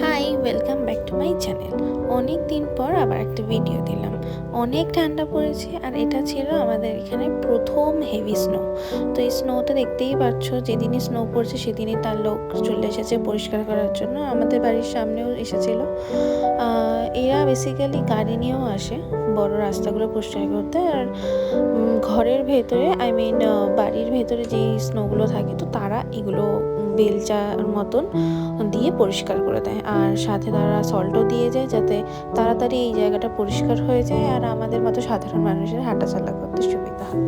High, welcome back to my channel. অনেক দিন পর আবার একটা ভিডিও দিলাম। অনেক ঠান্ডা পড়েছে আর এটা ছিল আমাদের এখানে প্রথম হেভি স্নো। তো এই স্নোটা দেখতেই পাচ্ছ, যেদিনই স্নো পড়ছে সেদিনই তার লোক চলে এসেছে পরিষ্কার করার জন্য। আমাদের বাড়ির সামনেও এসেছিল। এরা বেসিক্যালি গাড়ি নিয়েও আসে বড় রাস্তাগুলো পরিষ্কার করতে। আর ঘরের ভেতরে বাড়ির ভেতরে যেই স্নোগুলো থাকে, তো তারা এগুলো বেলচার মতন দিয়ে পরিষ্কার করে দেয়। আর সাথে তারা সল্টও দিয়ে যায়, যাতে তাড়াতাড়ি এই জায়গাটা পরিষ্কার হয়ে যায় আর আমাদের মতো সাধারণ মানুষের হাঁটাচলা করতে সুবিধা হয়।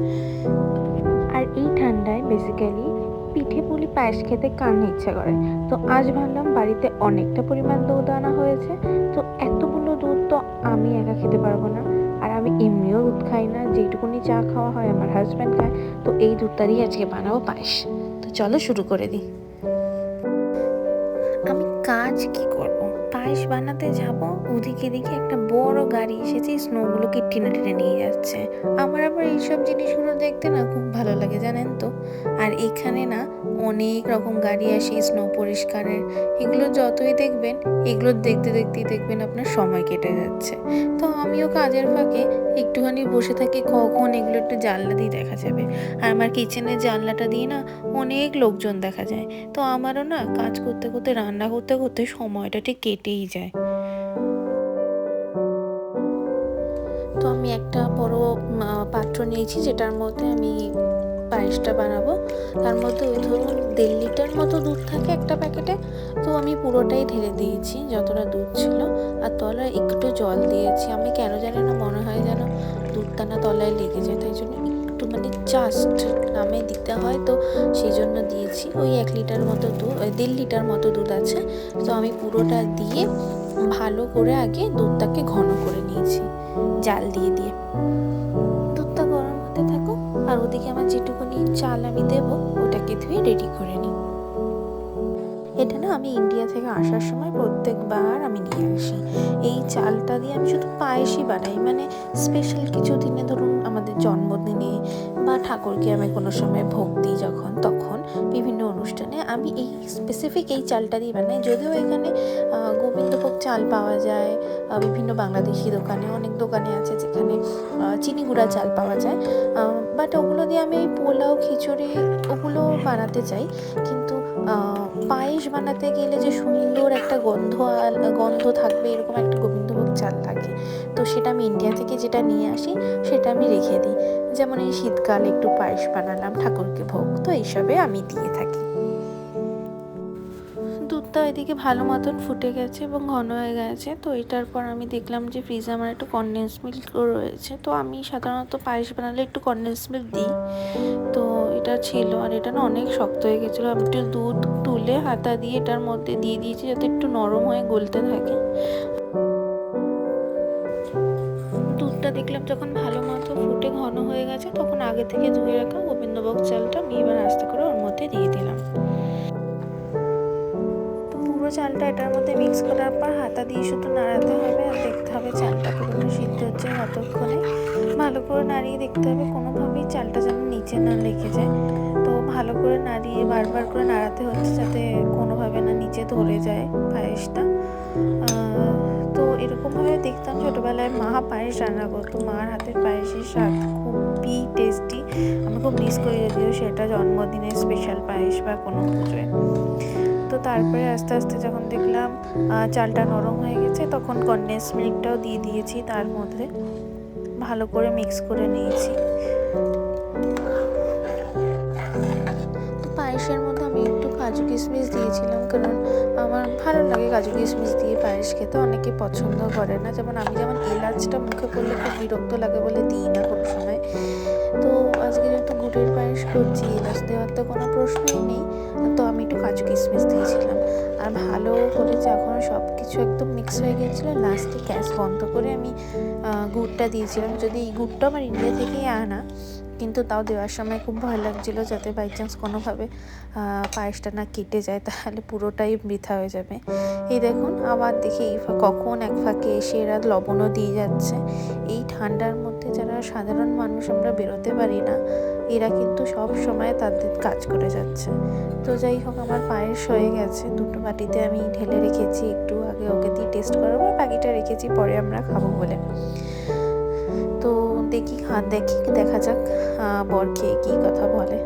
আর এই ঠান্ডায় বেসিক্যালি পিঠে পুলি পায়েস খেতে কার না ইচ্ছা করে। তো আজ ভাবলাম বাড়িতে অনেকটা পরিমাণ দুধ আনা হয়েছে, তো এতগুলো দুধ তো আমি একা খেতে পারবো না। আর আমি এমনিও দুধ খাই না, যেটুকুনি চা খাওয়া হয় আমার হাজব্যান্ড খায়। তো এই দুধটারই আজকে বানাবো পায়েস। তো চলো শুরু করে দিই। আমি কাজ কি করব, পায়েস বানাতে যাব, ওদিকে দেখি একটা বড় গাড়ি এসেছে স্নোগুলোকে টেনে টেনে নিয়ে যাচ্ছে। আমার আবার এইসব জিনিসগুলো দেখতে না খুব ভালো লাগে, জানেন তো। আর এখানে না অনেক রকম গাড়ি আসে স্নো পরিষ্কারের। এগুলো যতই দেখবেন, এগুলো দেখতে দেখতেই দেখবেন আপনার সময় কেটে যাচ্ছে। তো আমিও কাজের ফাঁকে একটুখানি বসে থাকি, কখন এগুলো একটু জানলা দিয়ে দেখা যাবে। আর আমার কিচেনের জানলাটা দিয়ে না অনেক লোকজন দেখা যায়। তো আমারও না কাজ করতে করতে, রান্না করতে করতে সময়টা ঠিক কেটেই যায়। তো আমি একটা বড় পাত্র নিয়েছি, যেটার মধ্যে আমি পায়েসটা বানাবো। তার মধ্যে ওই ধরুন 1.5 লিটার মতো দুধ থাকে একটা প্যাকেটে। তো আমি পুরোটাই ঢেলে দিয়েছি যতটা দুধ ছিল। আর তলায় একটু জল দিয়েছি। আমি কেন জানি না, মনে হয় যেন দুধটা না তলায় লেগে যায়, তাই জন্য একটু জাস্ট নামে দিতে হয়। তো সেই জন্য দিয়েছি। ওই 1 লিটার মতো দুধ, 1.5 লিটার মতো দুধ আছে। তো আমি পুরোটা দিয়ে ভালো করে আগে দুধটাকে ঘন করে নিয়েছি জাল দিয়ে দিয়ে। দুধটা গরম হতে থাকো, আর ওদিকে আমার যেটুকুনি চাল আমি দেবো ওটাকে ধুয়ে রেডি করে নিই। এটা না আমি ইন্ডিয়া থেকে আসার সময় প্রত্যেকবার আমি নিয়ে আসি। এই চালটা দিয়ে আমি শুধু পায়েসই বানাই, স্পেশাল কিছু দিনে, ধরুন আমাদের জন্মদিনে বা ঠাকুরকে আমি কোনো সময় ভোগ দিই যখন, তখন বিভিন্ন অনুষ্ঠানে আমি এই স্পেসিফিক এই চালটা দিয়ে বানাই। যদিও এখানে গোবিন্দভোগ চাল পাওয়া যায়, বিভিন্ন বাংলাদেশি দোকানে, অনেক দোকানে আছে যেখানে চিনি গুঁড়া চাল পাওয়া যায়। বাট ওগুলো দিয়ে আমি পোলাও, খিচুড়ি ওগুলো বানাতে চাই। কিন্তু পায়েস বানাতে গেলে যে সুন্দর একটা গন্ধ থাকবে, এরকম একটা গোবিন্দভোগ চাল থাকে। তো সেটা আমি ইন্ডিয়া থেকে যেটা নিয়ে আসি সেটা আমি রেখে দিই। যেমন এই শীতকালে একটু পায়েস বানালাম ঠাকুরকে ভোগ, তো এইসবে আমি দিয়ে থাকি। দুধটা এদিকে ভালো মতন ফুটে গেছে এবং ঘন হয়ে গেছে। তো এটার পর আমি দেখলাম যে ফ্রিজে আমার একটু কনডেন্স মিল্কও রয়েছে। তো আমি সাধারণত পায়েস বানালে একটু কনডেন্স মিল্ক দিই। তো এটা ছিল, আর এটা না অনেক শক্ত হয়ে গেছিলো। আমি একটু দুধ তুলে হাতা দিয়ে এটার মধ্যে দিয়ে দিয়েছি, যাতে একটু নরম হয়ে গলতে থাকে। দুধটা দেখলাম যখন ভালো মতো ফুটে ঘন হয়ে গেছে, তখন আগে থেকে ধুয়ে রাখা গোবিন্দভোগ চালটা আমি এবার আস্তে করে ওর মধ্যে দিয়ে দিলাম। পুরো চালটা এটার মধ্যে মিক্স করার পর হাতা দিয়ে শুধু নাড়াতে হবে, আর দেখতে হবে চালটা পুরোটা সিদ্ধ হচ্ছে ততক্ষণে। ভালো করে নাড়িয়ে দেখতে হবে কোনোভাবেই চালটা যেন নিচে না লেগে যায়। তো ভালো করে নাড়িয়ে বারবার করে নাড়াতে হচ্ছে, যাতে কোনোভাবে না নিচে ধরে যায় পায়েসটা। তো এরকমভাবে দেখতাম ছোটোবেলায় মা পায়েস রান্না করতো। মার হাতের পায়েসের স্বাদ খুবই টেস্টি। আমি খুব মিস করি, যদিও সেটা জন্মদিনের স্পেশাল পায়েস বা কোনো পুজোয়। তো তারপরে আস্তে আস্তে যখন দেখলাম চালটা নরম হয়ে গেছে, তখন কনডেন্স মিল্কটাও দিয়ে দিয়েছি তার মধ্যে, ভালো করে মিক্স করে নিয়েছি। তো পায়েসের মধ্যে আমি একটু কাজু কিশমিশ দিয়েছিলাম, কারণ আমার ভালো লাগে কাজু কিশমিশ দিয়ে পায়েস খেতে। অনেকে পছন্দ করে না, যেমন আমি, যেমন এলাচটা মুখে পড়লে খুব বিরক্ত লাগে বলে দিই না কোনো সময়। তো আজকে যেহেতু গুড়ের পায়েস করছি, এলাচ দেওয়ার তো কোনো প্রশ্নই নেই। তো আমি একটু কাজু কিশমিশ দিয়েছিলাম। আর ভালো করে যখন সব কিছু একদম মিক্স হয়ে গেছিলো, লাস্টে গ্যাস বন্ধ করে আমি গুড়টা দিয়েছিলাম। যদি এই গুড়টা আমার ইন্ডিয়া থেকেই আনা, কিন্তু তাও দেওয়ার সময় খুব ভয় লাগছিলো, যাতে বাই চান্স কোনোভাবে পায়েসটা না কেটে যায়, তাহলে পুরোটাই বৃথা হয়ে যাবে। এই দেখুন, আবার দেখি কখন এক ফাঁকে এসে এরা লবণও দিয়ে যাচ্ছে। এই ঠান্ডার মধ্যে যারা সাধারণ মানুষ, আমরা বেরোতে পারি না, এরা কিন্তু সব সময় তাদের কাজ করে যাচ্ছে। তো যাই হোক, আমার পায়েস হয়ে গেছে, দুটো বাটিতে আমি ঢেলে রেখেছি, একটু আগে ওকে দিয়ে টেস্ট করাবো, বাকিটা রেখেছি পরে আমরা খাবো বলে। তো দেখা যাক বর খেয়ে কী কথা বলে।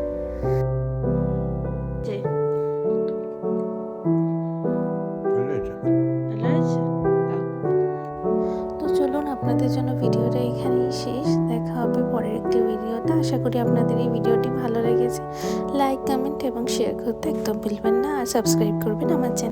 তো চলুন, আপনাদের জন্য ভিডিওটা এখানেই শেষ। দেখা হবে পরের একটি ভিডিওতে। আশা করি আপনাদের এই ভিডিওটি ভালো লেগেছে। লাইক, কমেন্ট এবং শেয়ার করতে একদম ভুলবেন না, আর সাবস্ক্রাইব করবেন আমার চ্যানেল।